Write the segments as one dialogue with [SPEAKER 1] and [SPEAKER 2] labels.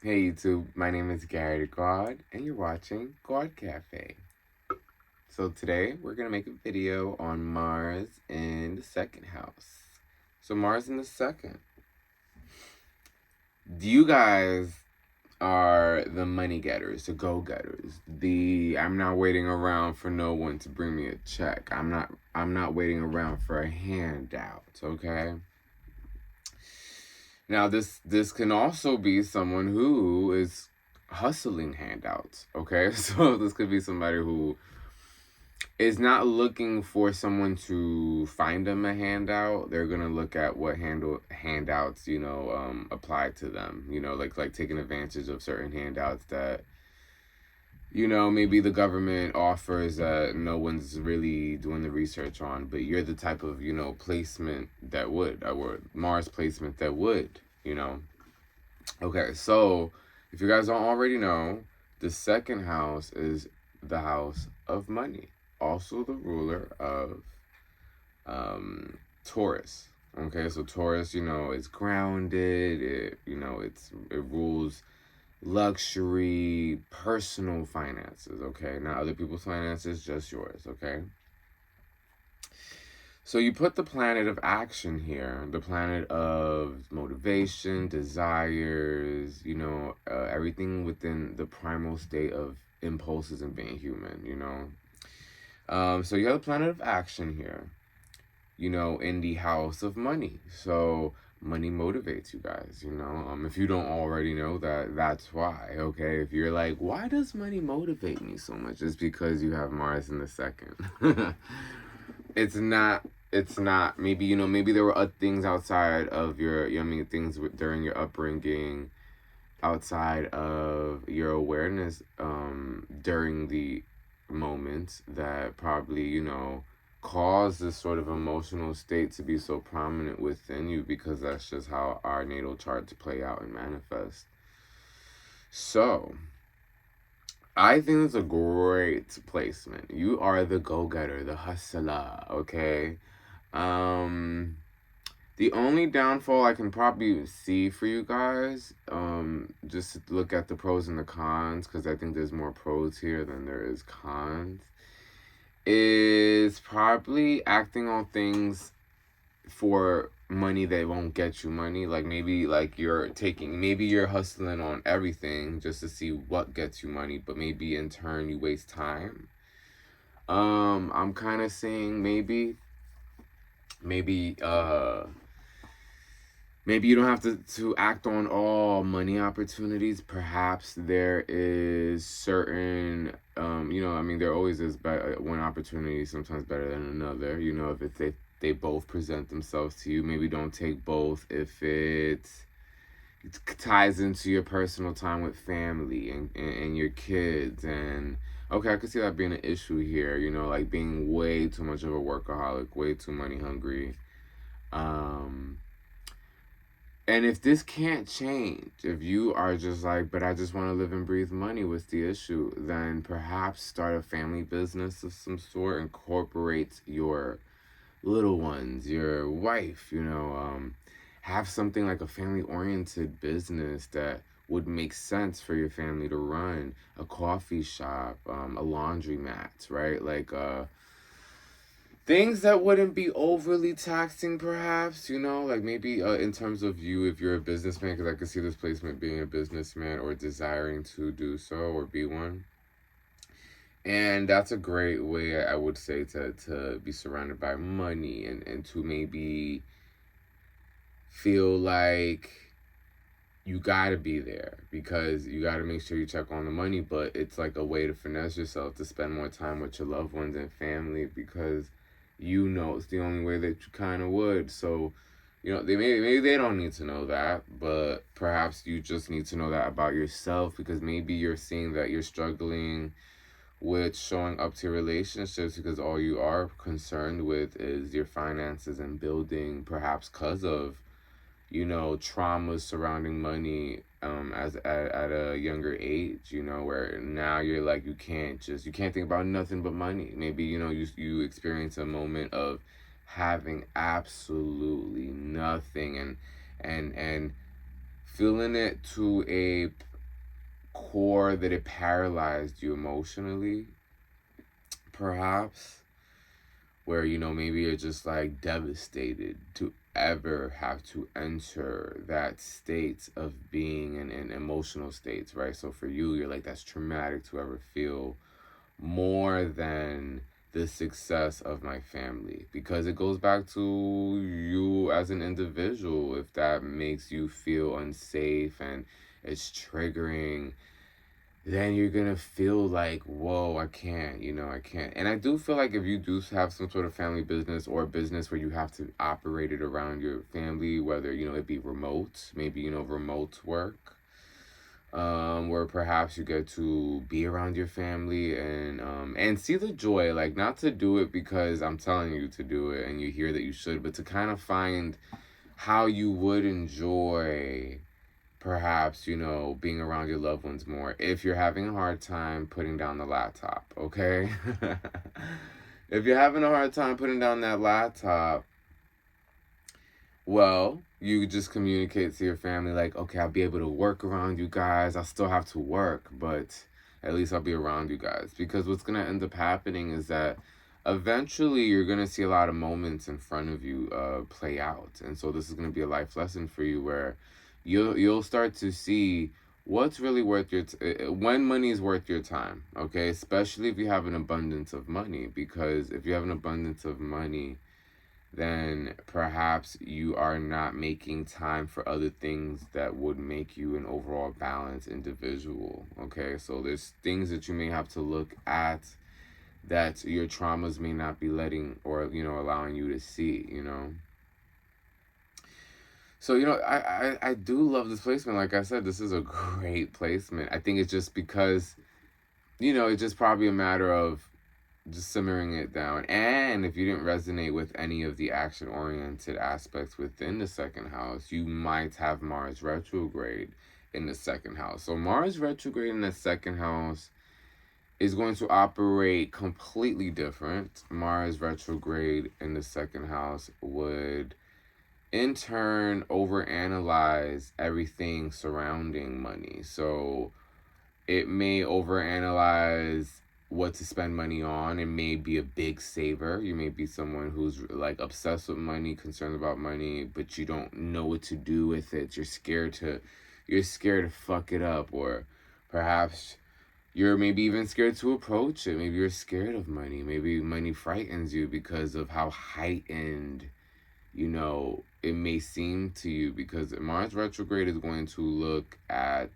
[SPEAKER 1] Hey YouTube, my name is Gawd, and you're watching Gawd Cafe. So today we're gonna make a video on Mars in the second house. So Mars in the second. You guys are the money getters, the go-getters. I'm not waiting around for no one to bring me a check. I'm not waiting around for a handout, okay? Now this can also be someone who is hustling handouts, okay? So this could be somebody who is not looking for someone to find them a handout. They're gonna look at what handouts apply to them. Like taking advantage of certain handouts that maybe the government offers that no one's really doing the research on, but you're the type of placement that would, or Mars placement that would. Okay, so if you guys don't already know, the second house is the house of money, also the ruler of Taurus. Okay, so Taurus, is grounded. It rules luxury, personal finances. Okay, not other people's finances, just yours. Okay. So you put the planet of action here, the planet of motivation, desires, everything within the primal state of impulses and being human. So you have the planet of action here, in the house of money. So money motivates you guys, if you don't already know that, that's why, okay? If you're like, why does money motivate me so much? It's because you have Mars in the second. It's not maybe there were things outside of things during your upbringing, outside of your awareness, during the moments that probably cause this sort of emotional state to be so prominent within you, because that's just how our natal chart to play out and manifest. So I think it's a great placement. You are the go-getter, the hustler, okay? Um, the only downfall I can probably see for you guys, just to look at the pros and the cons, because I think there's more pros here than there is cons, is probably acting on things for money that won't get you money. Like maybe maybe you're hustling on everything just to see what gets you money, but maybe in turn you waste time. I'm kind of saying maybe maybe you don't have to act on all money opportunities. Perhaps there is certain there always is one opportunity sometimes better than another. If they both present themselves to you, maybe don't take both if it ties into your personal time with family and your kids. And okay, I could see that being an issue here, like being way too much of a workaholic, way too money hungry. And if this can't change, if you are just like, but I just want to live and breathe money, what's the issue? Then perhaps start a family business of some sort, incorporate your little ones, your wife, have something like a family oriented business that would make sense for your family to run, a coffee shop, a laundromat, right? Like, things that wouldn't be overly taxing, perhaps, like maybe in terms of you, if you're a businessman, because I could see this placement being a businessman or desiring to do so or be one. And that's a great way, I would say, to be surrounded by money, and to maybe feel like you gotta be there because you gotta make sure you check on the money, but it's like a way to finesse yourself to spend more time with your loved ones and family, because it's the only way that you kind of would. So maybe they don't need to know that, but perhaps you just need to know that about yourself, because maybe you're seeing that you're struggling with showing up to relationships because all you are concerned with is your finances and building, perhaps because of traumas surrounding money, as at a younger age, where now you're like, you can't think about nothing but money. Maybe you experience a moment of having absolutely nothing, and feeling it to a core that it paralyzed you emotionally, perhaps, where, you know, maybe you're just like devastated to ever have to enter that state of being in emotional states, right? So for you, you're like, that's traumatic to ever feel more than the success of my family, because it goes back to you as an individual. If that makes you feel unsafe and it's triggering, then you're gonna feel like, whoa, I can't, you know, I can't. And I do feel like if you do have some sort of family business or a business where you have to operate it around your family, whether, you know, it be remote, maybe, you know, remote work, where perhaps you get to be around your family and see the joy, like not to do it because I'm telling you to do it and you hear that you should, but to kind of find how you would enjoy perhaps, you know, being around your loved ones more if you're having a hard time putting down the laptop, okay? If you're having a hard time putting down that laptop, well, you just communicate to your family like, okay, I'll be able to work around you guys. I'll still have to work, but at least I'll be around you guys. Because what's going to end up happening is that eventually you're going to see a lot of moments in front of you play out. And so this is going to be a life lesson for you where you'll start to see what's really worth your when money is worth your time, okay? Especially if you have an abundance of money, because if you have an abundance of money, then perhaps you are not making time for other things that would make you an overall balanced individual, okay? So there's things that you may have to look at that your traumas may not be letting or, you know, allowing you to see, you know? So, you know, I do love this placement. Like I said, this is a great placement. I think it's just because, you know, it's just probably a matter of just simmering it down. And if you didn't resonate with any of the action oriented aspects within the second house, you might have Mars retrograde in the second house. So Mars retrograde in the second house is going to operate completely different. Mars retrograde in the second house would in turn overanalyze everything surrounding money. So it may overanalyze what to spend money on. It may be a big saver. You may be someone who's like obsessed with money, concerned about money, but you don't know what to do with it. You're scared to fuck it up, or perhaps you're maybe even scared to approach it. Maybe you're scared of money. Maybe money frightens you because of how heightened, you know, it may seem to you, because Mars retrograde is going to look at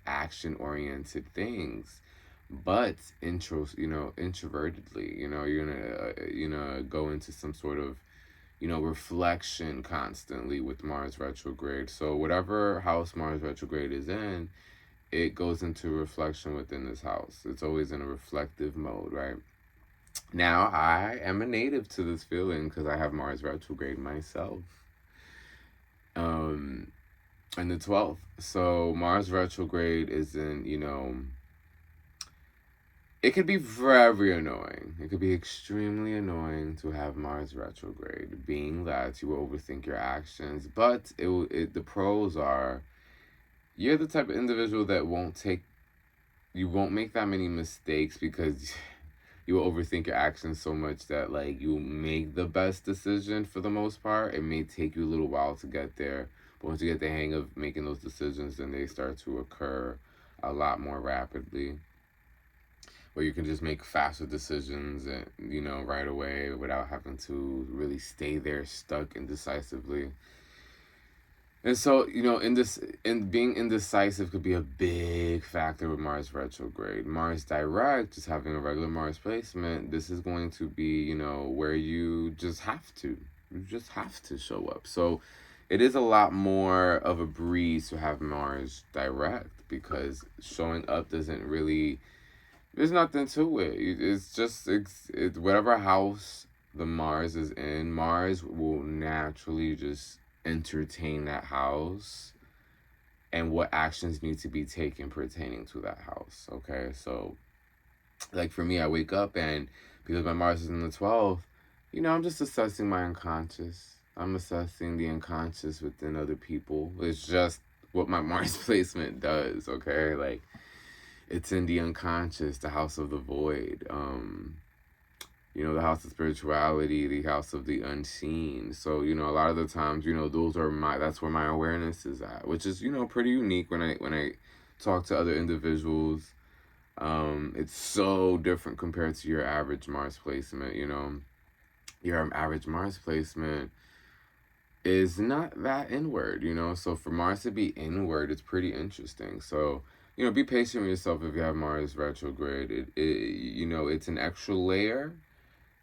[SPEAKER 1] action-oriented things, but introvertedly. You know, you're gonna go into some sort of, you know, reflection constantly with Mars retrograde. So whatever house Mars retrograde is in, it goes into reflection within this house. It's always in a reflective mode, right? Now, I am a native to this feeling because I have Mars retrograde myself. In the 12th. So Mars retrograde is in, you know, it could be very annoying. It could be extremely annoying to have Mars retrograde, being that you will overthink your actions. But the pros are, you're the type of individual that you won't make that many mistakes because you will overthink your actions so much that like you make the best decision for the most part. It may take you a little while to get there, but once you get the hang of making those decisions, then they start to occur a lot more rapidly, where you can just make faster decisions and, you know, right away without having to really stay there stuck indecisively. And so, you know, being indecisive could be a big factor with Mars retrograde. Mars direct, just having a regular Mars placement, this is going to be, you know, where you just have to. You just have to show up. So it is a lot more of a breeze to have Mars direct, because showing up doesn't really, there's nothing to it. It's just, whatever house the Mars is in, Mars will naturally just entertain that house and what actions need to be taken pertaining to that house. Okay, so like for me, I wake up and because my Mars is in the 12th, you know, I'm just assessing my unconscious. I'm assessing the unconscious within other people. It's just what my Mars placement does, okay? Like, it's in the unconscious, the house of the void, the house of spirituality, the house of the unseen. So, a lot of the times, that's where my awareness is at, which is, pretty unique when I talk to other individuals. It's so different compared to your average Mars placement, Your average Mars placement is not that inward, So for Mars to be inward, it's pretty interesting. So, be patient with yourself if you have Mars retrograde. It's an extra layer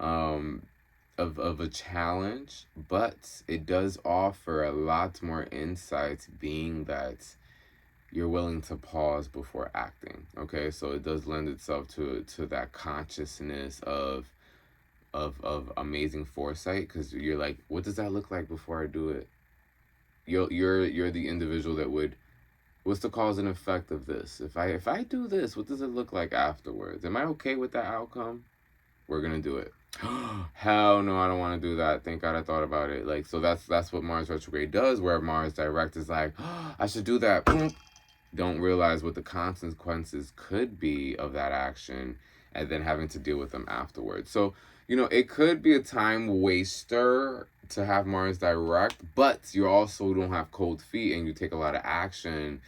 [SPEAKER 1] um, of a challenge, but it does offer a lot more insights, being that you're willing to pause before acting. Okay, so it does lend itself to that consciousness of amazing foresight, because you're like, what does that look like before I do it? You're the individual that would, what's the cause and effect of this? If I do this, what does it look like afterwards? Am I okay with that outcome? We're gonna do it. Hell no, I don't want to do that. Thank God I thought about it. Like, so that's what Mars retrograde does, where Mars direct is like, I should do that. Don't realize what the consequences could be of that action, and then having to deal with them afterwards. So, it could be a time waster to have Mars direct, but you also don't have cold feet and you take a lot of action.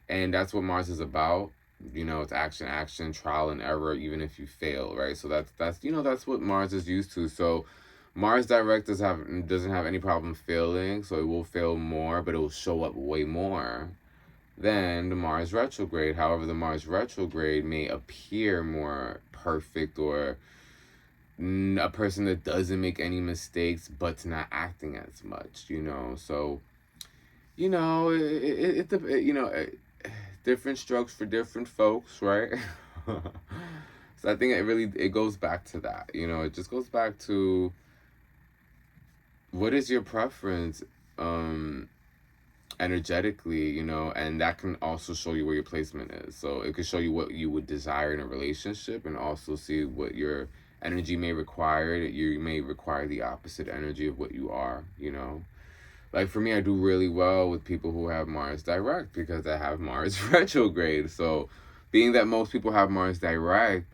[SPEAKER 1] And that's what Mars is about. It's action, trial and error, even if you fail, right? So that's what Mars is used to. So Mars direct doesn't have any problem failing, so it will fail more, but it will show up way more than the Mars retrograde. However, the Mars retrograde may appear more perfect, or a person that doesn't make any mistakes but's not acting as much, So, different strokes for different folks, right? So I think it goes back to that. It just goes back to, what is your preference energetically, and that can also show you where your placement is. So it could show you what you would desire in a relationship, and also see what your energy may require. You may require the opposite energy of what you are, Like for me, I do really well with people who have Mars direct, because I have Mars retrograde. So being that most people have Mars direct,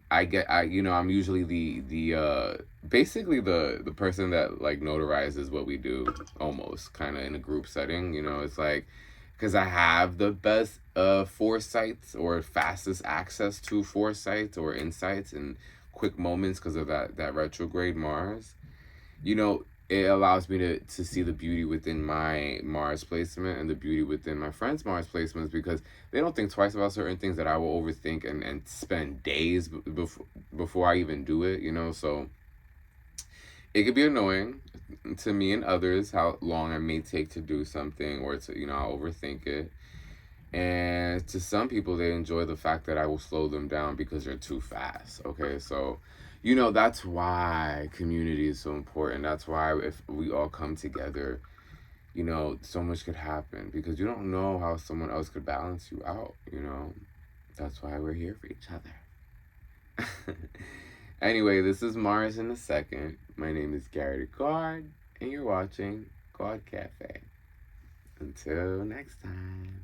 [SPEAKER 1] I'm usually the basically the person that like notarizes what we do, almost kind of in a group setting. It's like, because I have the best foresights, or fastest access to foresights or insights and quick moments, because of that retrograde Mars. It allows me to see the beauty within my Mars placement and the beauty within my friends' Mars placements, because they don't think twice about certain things that I will overthink and spend days before I even do it, So it could be annoying to me and others how long I may take to do something, or I'll overthink it. And to some people, they enjoy the fact that I will slow them down because they're too fast. Okay, so, that's why community is so important. That's why if we all come together, so much could happen, because you don't know how someone else could balance you out, That's why we're here for each other. Anyway, this is Mars in a second. My name is Gawd, and you're watching Gawd Cafe. Until next time.